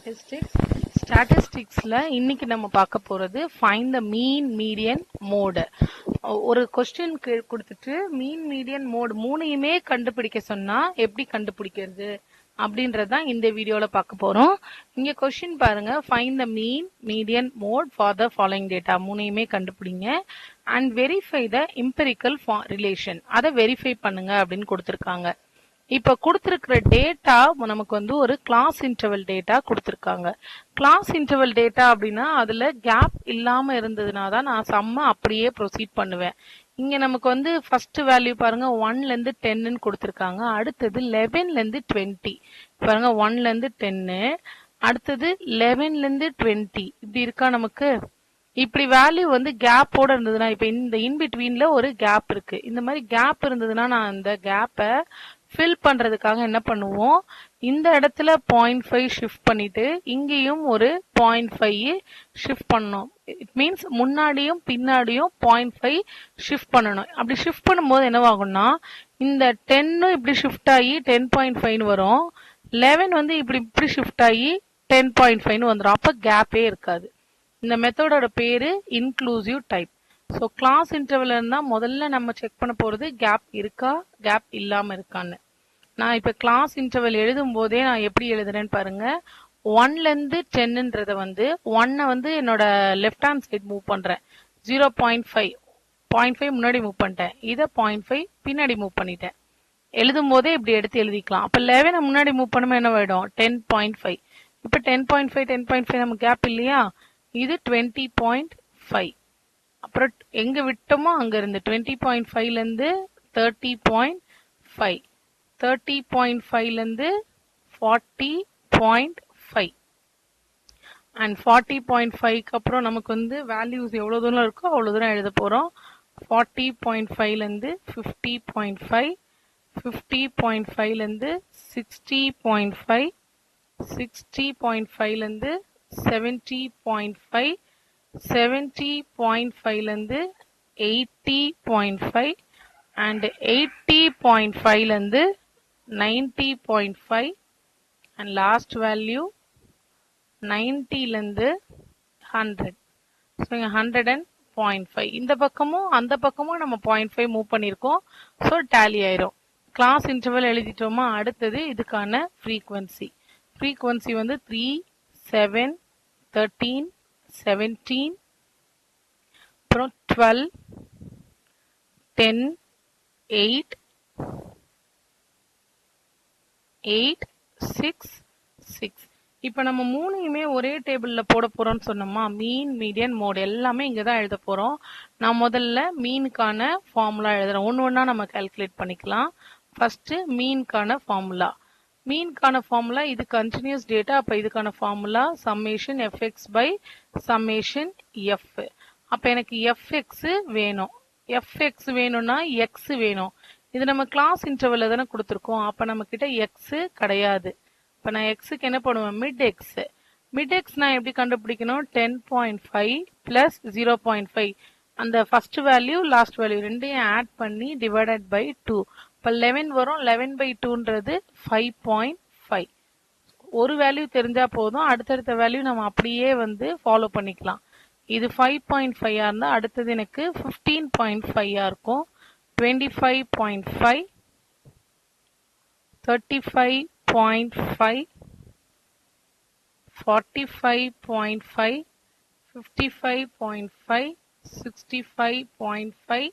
statistics. Statisticsல இன்னைக்கு நம்ம பார்க்க போறது find the mean median mode. ஒரு கொஸ்டின் கொடுத்துட்டு மீன் மீடியன் மோட் மூணையுமே கண்டுபிடிக்க சொன்னா எப்படி கண்டுபிடிக்கிறது அப்படின்றதான் இந்த வீடியோல பார்க்க போறோம். இங்க கொஸ்டின் பாருங்க, find the mean median mode for the following data. மூணையுமே கண்டுபிடிங்க and verify the empirical relation. அதை வெரிஃபை பண்ணுங்க அப்படின்னு கொடுத்திருக்காங்க. இப்ப கொடுத்திருக்கிற டேட்டா நமக்கு வந்து ஒரு கிளாஸ் இன்டர்வல் டேட்டா கொடுத்திருக்காங்க. கிளாஸ் இன்டர்வல் டேட்டா அப்படின்னா அதுல கேப் இல்லாம இருந்ததுனா தான் நான் சம்ம அப்படியே ப்ரொசீட் பண்ணுவேன். இங்க நமக்கு வந்து ஃபர்ஸ்ட் வேல்யூ பாருங்க 1ல இருந்து 10ன்னு கொடுத்திருக்காங்க. அடுத்தது 11ல இருந்து 20 பாருங்க, 1ல இருந்து 10, அடுத்தது 11ல இருந்து 20 இப்படி இருக்கா. நமக்கு இப்படி வேல்யூ வந்து கேப்போட இருந்ததுன்னா, இப்ப இந்த இன்பிட்வீன்ல ஒரு கேப் இருக்கு. இந்த மாதிரி கேப் இருந்ததுன்னா நான் அந்த கேப்பை ஃபில் பண்றதுக்காக என்ன பண்ணுவோம், இந்த இடத்துல 0.5 ஷிஃப்ட் பண்ணிட்டு இங்கேயும் ஒரு 0.5 ஷிஃப்ட் பண்ணணும். இட் மீன்ஸ் முன்னாடியும் பின்னாடியும் 0.5 ஷிஃப்ட் பண்ணணும். அப்படி ஷிஃப்ட் பண்ணும்போது என்னவாகும்னா, இந்த 10 இப்படி ஷிஃப்ட் ஆகி 10.5 வரும், 11 வந்து இப்படி ஷிஃப்ட் ஆகி 10.5 வந்துடும். அப்ப கேப்பே இருக்காது. இந்த மெத்தடோட பேரு inclusive type. So class interval இருந்தா முதல்ல நம்ம செக் பண்ண போறது கேப் இருக்கா, கேப் இல்லாம இருக்கான்னு. நான் இப்ப கிளாஸ் இன்டர்வல் எழுதும் போதே நான் எப்படி எழுதுறேன்னு பாருங்க. 1ல இருந்து 10ன்றத வந்து 1 வந்து என்னோட லெஃப்ட் ஹேண்ட் சைட் மூவ் பண்றேன். 0.5 முன்னாடி மூவ் பண்ணிட்டேன். இதை 0.5 பின்னாடி மூவ் பண்ணிட்டேன். எழுதும் போதே இப்படி எடுத்து எழுதிக்கலாம். அப்ப 11 முன்னாடி மூவ் பண்ணும்போது என்ன ஆயிடும், 10.5. இப்ப 10.5 நமக்கு கேப் இல்லையா. இது 20.5. அப்புறம் எங்க விட்டோமோ அங்க இருந்து 20.5ல இருந்து 30.5, 30.5ல இருந்து 40.5 அண்ட் 40.5க்கு அப்புறம் நமக்கு வந்து வேல்யூஸ் எவ்வளவு தூரம் இருக்கோ அவ்வளவு தூரம் எழுத போறோம். 40.5ல இருந்து 50.5, 50.5ல இருந்து 60.5, 60.5ல இருந்து 70.5, 70.5ல இருந்து 80.5 and 80.5ல இருந்து 90.5 and last value 90ல இருந்து 100. ஸோ இங்க 100.5. இந்த பக்கமும் அந்த பக்கமும் நம்ம 0.5 மூவ் பண்ணியிருக்கோம். ஸோ டேலி ஆயிரும். கிளாஸ் இன்டர்வல் எழுதிட்டோமா. அடுத்தது இதுக்கான ஃப்ரீக்வன்சி. ஃப்ரீக்வன்சி வந்து 3, 7, 13, 17, அப்புறம் 12, 10, 8, 8, 6, 6. இப்ப நம்ம மூணையுமே ஒரே டேபிள்ல போட போறோம்னு சொன்னோமா. மீன், மீடியன், மோட் எல்லாமே இங்கதான் எழுத போறோம். நான் முதல்ல மீனுக்கான ஃபார்முலா எழுதுறேன். ஒண்ணா நம்ம கால்குலேட் பண்ணிக்கலாம். ஃபர்ஸ்ட் மீனுக்கான ஃபார்முலா. மீனுக்கான ஃபார்முலா இது கண்டினியூஸ் டேட்டா. அப்ப இதுக்கான formula summation F X by summation F. அப்ப எனக்கு எஃப்எக்ஸ் வேணும். எஃப்எக்ஸ் வேணும்னா எக்ஸ் வேணும். இது நம்ம கிளாஸ் இன்டர்வல்ல தானே கொடுத்துருக்கோம். அப்ப நம்ம கிட்ட எக்ஸ் கிடையாது. இப்ப நான் எக்ஸுக்கு என்ன பண்ணுவேன், மிட் எக்ஸ். மிட் எக்ஸ் நான் எப்படி கண்டுபிடிக்கணும், 10.5 பிளஸ் 0.5 அந்த ஃபர்ஸ்ட் வேல்யூ லாஸ்ட் வேல்யூ ரெண்டையும் ஆட் பண்ணி டிவைடட் பை 2. இப்ப 11 வரும். 11/2ன்றது 5.5. ஒரு வேல்யூ தெரிஞ்சா போதும், அடுத்தடுத்த வேல்யூ நம்ம அப்படியே வந்து ஃபாலோ பண்ணிக்கலாம். இது 5.5 இருந்தா அடுத்தது எனக்கு 15.5 இருக்கும். 25.5, 35.5, 45.5, 55.5, 65.5.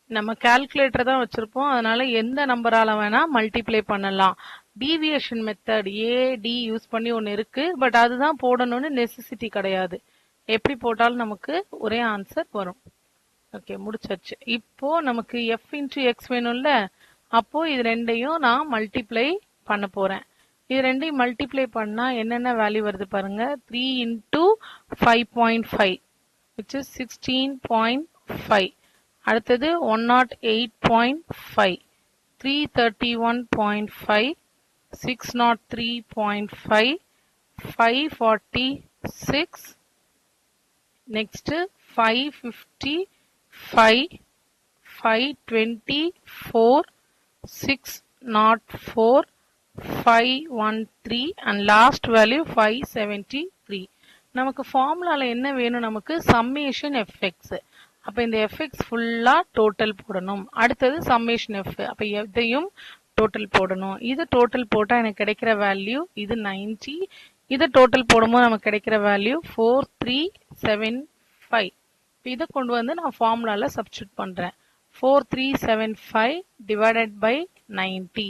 நம்ம கால்குலேட்டர் தான் வச்சிருப்போம், அதனால எந்த நம்பரால வேணா மல்டிப்ளை பண்ணலாம். டீவியேஷன் மெத்தட் ஏடி யூஸ் பண்ணி ஒன்னு இருக்கு, பட் அதுதான் போடணும்னு நெசசிட்டி கிடையாது. எப்படி போட்டாலும் நமக்கு ஒரே ஆன்சர் வரும். ஓகே, முடிச்சாச்சு. இப்போ நமக்கு எஃப் இன்டு எக்ஸ் வேணும்ல. அப்போ இது ரெண்டையும் நான் மல்டிப்ளை பண்ண போறேன். இது ரெண்டையும் மல்டிப்ளை பண்ணா என்னென்ன வேல்யூ வருது பாருங்க. 3 into 5.5 which is 16.5. அடுத்தது 108.5, 331.5, 603.5, 546, next 555, 524, 604, 513 and last value 573. நமக்கு ஃபார்முலால என்ன வேணும்? நமக்கு summation fx. அப்ப இந்த fx ஃபுல்லா டோட்டல் போடணும். அடுத்தது summation f. அப்ப இதையும் டோட்டல் போடணும். இது டோட்டல் போட்டா எனக்கு கிடைக்கிற வேல்யூ இது 90. இது டோட்டல் போடும்போது நமக்கு கிடைக்கிற வேல்யூ 4375. இதை கொண்டு வந்து நான் ஃபார்முலால சப்ஸ்டிட்யூட் பண்றேன். 4375 divided by 90.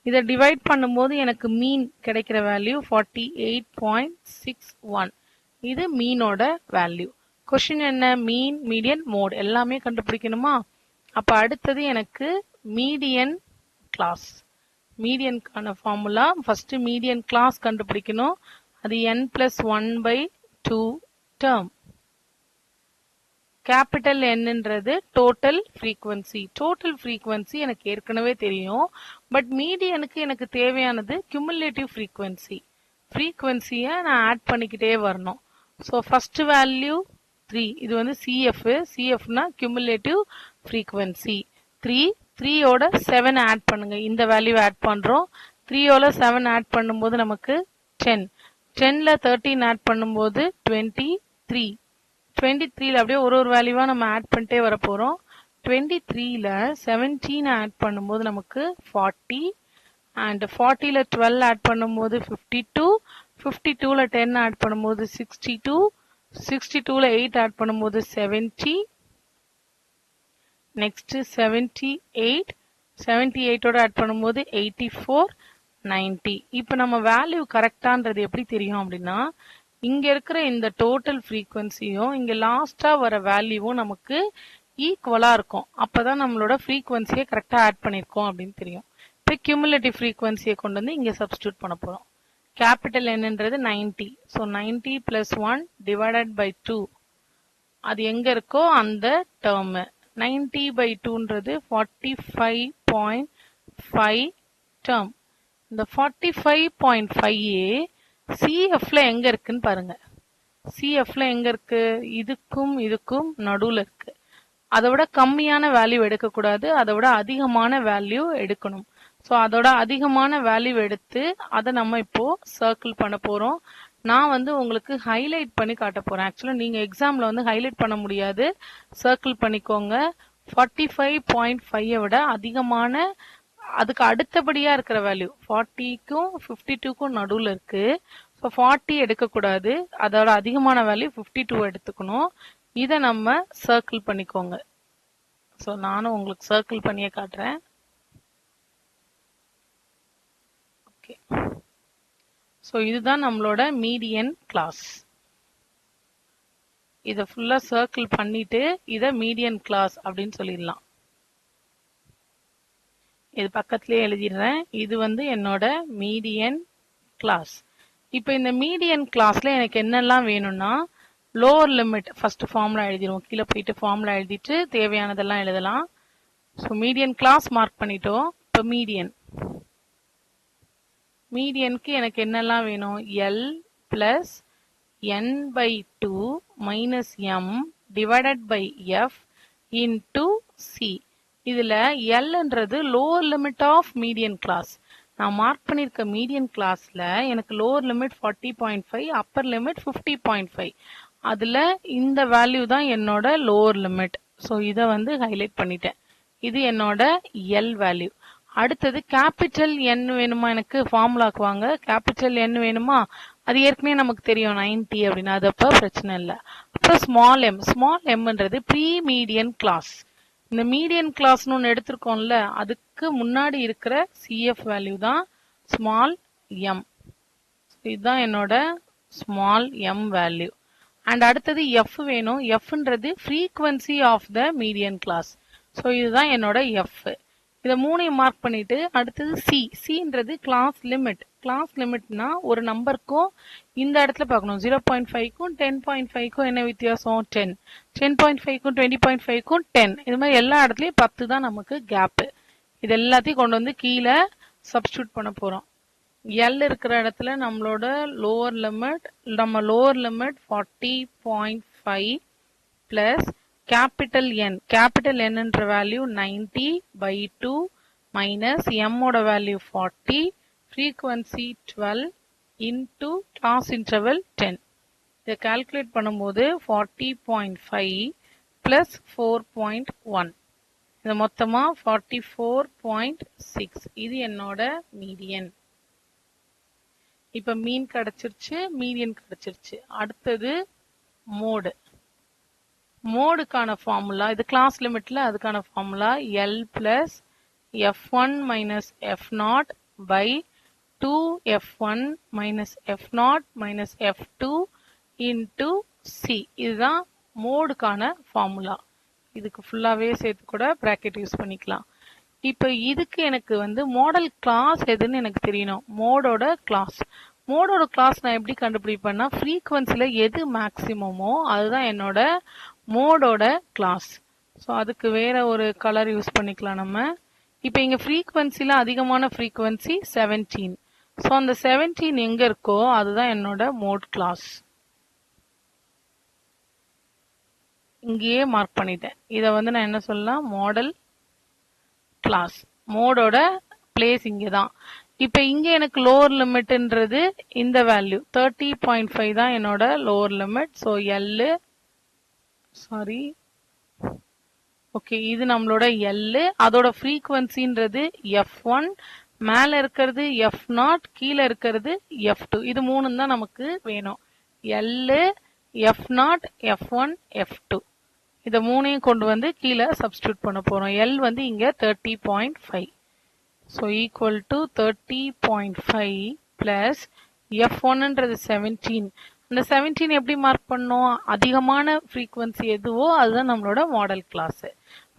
இதை டிவைட் பண்ணும்போது எனக்கு மீன் கிடைக்கிற வேல்யூ 48.61. இது மீனோட வேல்யூ. கொஸ்டின் என்ன? மீன், மீடியன், மோட் எல்லாமே கண்டுபிடிக்கணுமா? அப்ப அடுத்தது எனக்கு மீடியன் கிளாஸ். மீடியனுக்கான ஃபார்முலா ஃபர்ஸ்ட் மீடியன் கிளாஸ் கண்டுபிடிக்கணும். அது n+1/2 டேர்ம். கேபிட்டல் என்னன்றது டோட்டல் ஃப்ரீக்வன்சி. டோட்டல் ஃப்ரீக்வன்சி எனக்கு ஏற்கனவே தெரியும். பட் மீடியனுக்கு எனக்கு தேவையானது கியூமுலேட்டிவ் ஃப்ரீக்வன்சி. ஃப்ரீக்வன்சியை நான் ஆட் பண்ணிக்கிட்டே வரணும். So first value 3. இது வந்து சிஎஃப். சிஎஃப்னா கியூமுலேட்டிவ் ஃப்ரீக்வன்சி 3. 3யோட 7 ஆட் பண்ணுங்க. இந்த வேல்யூ ஆட் பண்றோம். 3யோட 7 ஆட் பண்ணும்போது நமக்கு 10. 10ல 13 ஆட் பண்ணும்போது 23. 23ல அப்படியே ஒரு வேல்யூவா நம்ம ஆட் பண்ணிட்டே வர போறோம். 23ல 17 ஆட் பண்ணும்போது நமக்கு 40 அண்ட் 40ல 12 ஆட் பண்ணும்போது 52. 52ல 10 ஆட் பண்ணும்போது 62. 62ல 8 ஆட் பண்ணும்போது 70. நெக்ஸ்ட் 78. 78ஓட ஆட் பண்ணும்போது 84. 90. இப்போ நம்ம வேல்யூ கரெக்டான்றது எப்படி தெரியும் அப்படின்னா, இங்க இருக்கிற இந்த டோட்டல் ஃப்ரீக்வன்சியும் இங்க லாஸ்டா வர வேல்யூவும் நமக்கு ஈக்குவலா இருக்கும். அப்பதான் நம்மளோட ஃப்ரீக்வன்சியை கரெக்டா ஆட் பண்ணிருக்கோம் அப்படின்னு தெரியும். இப்போ கியூமுலேட்டிவ் ஃப்ரீக்வன்சியை கொண்டு வந்து இங்க சப்ஸ்டிட்யூட் பண்ண போறோம். கேபிட்டல் என்னன்றது 90. So 90 + 1 divided by 2. அது எங்க இருக்கோ அந்த டேர்ம். 90/2ன்றது 45.5 டேர்ம். இந்த 45.5 சிஎஃப்ல எங்க இருக்குன்னு பாருங்க. சிஎஃப்ல எங்க இருக்கு? இதுக்கும் இதுக்கும் நடுவுல இருக்கு. அதை விட கம்மியான வேல்யூ எடுக்கக்கூடாது, அதை விட அதிகமான வேல்யூ எடுக்கணும். ஸோ அதோட அதிகமான வேல்யூ எடுத்து அதை நம்ம இப்போ சர்க்கிள் பண்ண போறோம். நான் வந்து உங்களுக்கு ஹைலைட் பண்ணி காட்ட போறேன். ஆக்சுவலா நீங்க எக்ஸாம்ல வந்து ஹைலைட் பண்ண முடியாது, சர்க்கிள் பண்ணிக்கோங்க. 45.5 விட அதிகமான, அதுக்கு அடுத்தபடியா இருக்கிற வேல்யூ 40க்கும் 52க்கும் நடுவுல இருக்கு. ஸோ 40 எடுக்கக்கூடாது, அதோட அதிகமான வேல்யூ 52 எடுத்துக்கணும். இதை நம்ம சர்க்கிள் பண்ணிக்கோங்க. ஸோ நானும் உங்களுக்கு சர்க்கிள் பண்ணியே காட்டுறேன். ஓகே, ஸோ இதுதான் நம்மளோட மீடியன் கிளாஸ். இதை ஃபுல்லா சர்க்கிள் பண்ணிட்டு இதை மீடியன் கிளாஸ் அப்படின்னு சொல்லிடலாம். இது பக்கத்திலே எழுதிடுறேன். இது வந்து என்னோட மீடியன் கிளாஸ். இப்போ இந்த மீடியன் கிளாஸ்ல எனக்கு என்னெல்லாம் வேணும்னா, லோவர் லிமிட் ஃபர்ஸ்ட் ஃபார்முலா எழுதிடுவோம். கீழே போயிட்டு ஃபார்முலா எழுதிட்டு தேவையானதெல்லாம் எழுதலாம். ஸோ மீடியன் கிளாஸ் மார்க் பண்ணிட்டோம். இப்போ மீடியனுக்கு எனக்கு என்னெல்லாம் வேணும்? L plus n/2 minus m divided by F into C. இதுல எல்ன்றது lower limit of median class. நான் மார்க் பண்ணிருக்க மீடியன் கிளாஸ்ல எனக்கு லோவர் லிமிட் 40.5, அப்பர் லிமிட் 50.5. அதுல இந்த வேல்யூ தான் என்னோட லோவர் லிமிட். ஸோ இதை வந்து ஹைலைட் பண்ணிட்டேன். இது என்னோட எல் வேல்யூ. அடுத்தது கேபிட்டல் என் வேணுமா? எனக்கு ஃபார்முலாக்கு வாங்க. கேபிட்டல் என் வேணுமா? அது ஏற்கனவே நமக்கு தெரியும் 90 அப்படின்னு, அது அப்ப பிரச்சனை இல்லை. அப்புறம் ஸ்மால் எம். ஸ்மால் எம்ன்றது ப்ரீ மீடியன் கிளாஸ். இந்த மீடியன் கிளாஸ்னு ஒன்று எடுத்திருக்கோம்ல, அதுக்கு முன்னாடி இருக்கிற சிஎஃப் வேல்யூ தான் ஸ்மால் எம். இதுதான் என்னோட ஸ்மால் எம் வேல்யூ. அண்ட் அடுத்தது எஃப் வேணும். எஃப்ன்றது frequency of the median class. So இதுதான் என்னோட எஃப். இதை மூணையும் மார்க் பண்ணிட்டு அடுத்தது சி. சின்றது கிளாஸ் லிமிட். கிளாஸ் லிமிட்னா ஒரு நம்பருக்கும் இந்த இடத்துல பார்க்கணும். 0.5க்கும் 10.5க்கும் என்ன வித்தியாசம்? 10. 10.5க்கும் 20.5க்கும் 10. இது மாதிரி எல்லா இடத்துலயும் 10 தான் நமக்கு கேப். இது எல்லாத்தையும் கொண்டு வந்து கீழே சப்ஸ்டிட்யூட் பண்ண போறோம். எல் இருக்கிற இடத்துல நம்மளோட லோவர் லிமிட் 40.5 பிளஸ் கேபிட்டல் என். கேபிட்டல் என்னன்ற வேல்யூ 90/2 மைனஸ் எம் ஓட value 40. frequency 12 into class interval 10. இதை calculate பண்ணும்போது 40.5 plus 4.1. இது மொத்தமா 44.6. இது என்னோட மீடியன். இப்ப மீன் கிடைச்சிருச்சு, மீடியன் கிடைச்சிருச்சு. அடுத்தது மோடு. மோடுக்கான ஃபார்முலா, இது கிளாஸ் லிமிட்ல அதுக்கான formula L plus F1 minus F0 by 2F1 minus F0 minus F2 into C. இதுதான் மோடுக்கான ஃபார்முலா. இதுக்கு ஃபுல்லாவே சேர்த்து கூட பிராக்கெட் யூஸ் பண்ணிக்கலாம். இப்போ இதுக்கு எனக்கு மாடல் கிளாஸ் எதுன்னு எனக்கு தெரியணும். மோடோட கிளாஸ். மோடோட கிளாஸ் நான் எப்படி கண்டுபிடிப்பேன்னா, ஃப்ரீக்வன்சில எது மேக்சிமமோ அதுதான் என்னோட மோடோட கிளாஸ். ஸோ அதுக்கு வேற ஒரு கலர் யூஸ் பண்ணிக்கலாம் நம்ம. இப்போ இங்க ஃப்ரீக்வன்சில அதிகமான ஃப்ரீக்வன்சி 17. ஸோ அந்த 17 எங்க இருக்கோ அதுதான் என்னோட மோட் கிளாஸ். இங்கேயே மார்க் பண்ணிட்டேன். இதை நான் என்ன சொல்லலாம், மாடல் கிளாஸ். மோடோட பிளேஸ் இங்கதான். இப்ப இங்க எனக்கு லோவர் லிமிட்ன்றது இந்த வேல்யூ 30.5 தான் என்னோட lower limit. So L sorry okay, இது நம்மளோட எல். அதோட ஃப்ரீக்வன்சின்றது F1, மேல இருக்கிறது F0, கீழே இருக்கிறது F2. இது மூணும் தான் நமக்கு வேணும். L, F0, F1, F2. இத மூணையும் கொண்டு கீழே சப்ஸ்டிட்யூட் பண்ண போறோம். எல் இங்க 30.5. ஸோ ஈக்குவல் டு 30.5 பிளஸ் F1ன்றது 17. அந்த 17 எப்படி மார்க் பண்ணோம், அதிகமான ஃப்ரீக்வன்சி எதுவோ அதுதான் நம்மளோட மாடல் கிளாஸ்.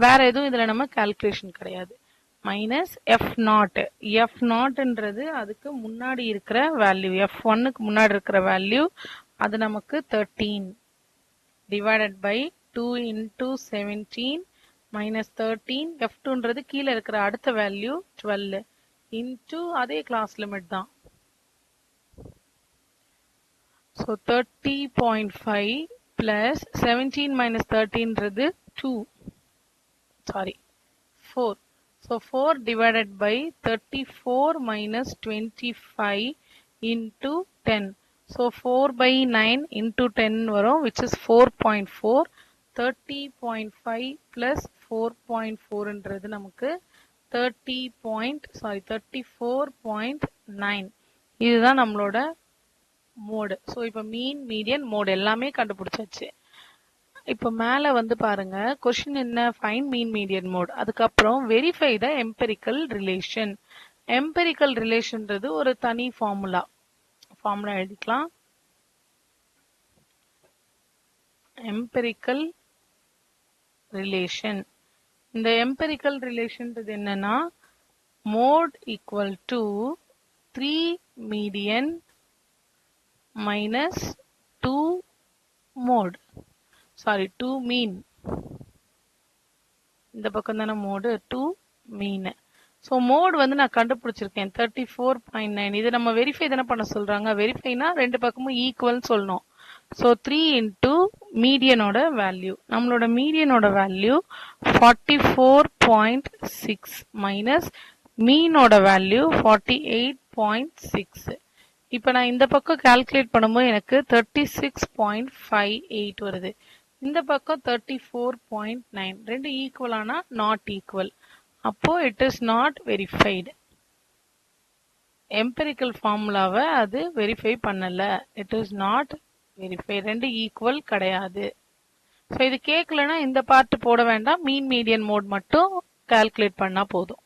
வேற எதுவும் இதுல நம்ம கால்குலேஷன் கிடையாது. Minus F0. F0ன்றது அதுக்கு முன்னாடி இருக்கிற வேல்யூ, F1க்கு முன்னாடி இருக்கிற வேல்யூ, அது நமக்கு 13 டிவைடட் பை 2 into 17 minus 13. F2ன்றது கீழே இருக்கிற அடுத்த வேல்யூ 12 into அதே கிளாஸ் லிமிட் தான். So 30.5 plus 17 minus 13ன்றது 4. So 4 divided by 34 minus 25 into 10. So 4 by 9 into 10 வரும், which is 4.4. 30.5 plus 4.4ன்றது நமக்கு 34.9. இதுதான் நம்மளோட மோடு. ஸோ இப்போ மீன், மீடியன், மோடு எல்லாமே கண்டுபிடிச்சாச்சு. இப்போ மேல பாருங்க, கொஸ்டின் என்ன, ஃபைண்ட் மீன், மீடியன், மோட். அதுக்கப்புறம் verify the empirical relation. Empirical ரிலேஷன்றது ஒரு தனி ஃபார்முலா எழுதிக்கலாம். Empirical relation. இந்த எம்பெரிக்கல் ரிலேஷன்றது என்னன்னா, mode equal to 3 median minus 2 mode. Sorry, 2 mean. இந்த பக்கம் தானே மோடு, 2 மீன். ஸோ மோட் நான் கண்டுபிடிச்சிருக்கேன் 34.9. இது நம்ம வெரிஃபை தானே பண்ண சொல்றாங்க. வெரிஃபைனா ரெண்டு பக்கமும் ஈக்குவல் சொல்லணும். ஸோ 3 into மீடியனோட வேல்யூ. நம்மளோட மீடியனோட வேல்யூ 44.6 மைனஸ் மீனோட வேல்யூ 48.6. இப்போ நான் இந்த பக்கம் கால்குலேட் பண்ணும்போது எனக்கு 36.58 வருது. இந்த பக்கம் 34.9. ரெண்டு ஈக்குவலானா நாட் ஈக்குவல். அப்போ it is not verified. Empirical ஃபார்முலாவை அது வெரிஃபை பண்ணல. It is not verify. ரெண்டு ஈக்குவல் கிடையாது. ஸோ இது கேட்கலன்னா இந்த பார்ட் போட வேண்டாம், மீன், மீடியன், மோட் மட்டும் கால்குலேட் பண்ணா போதும்.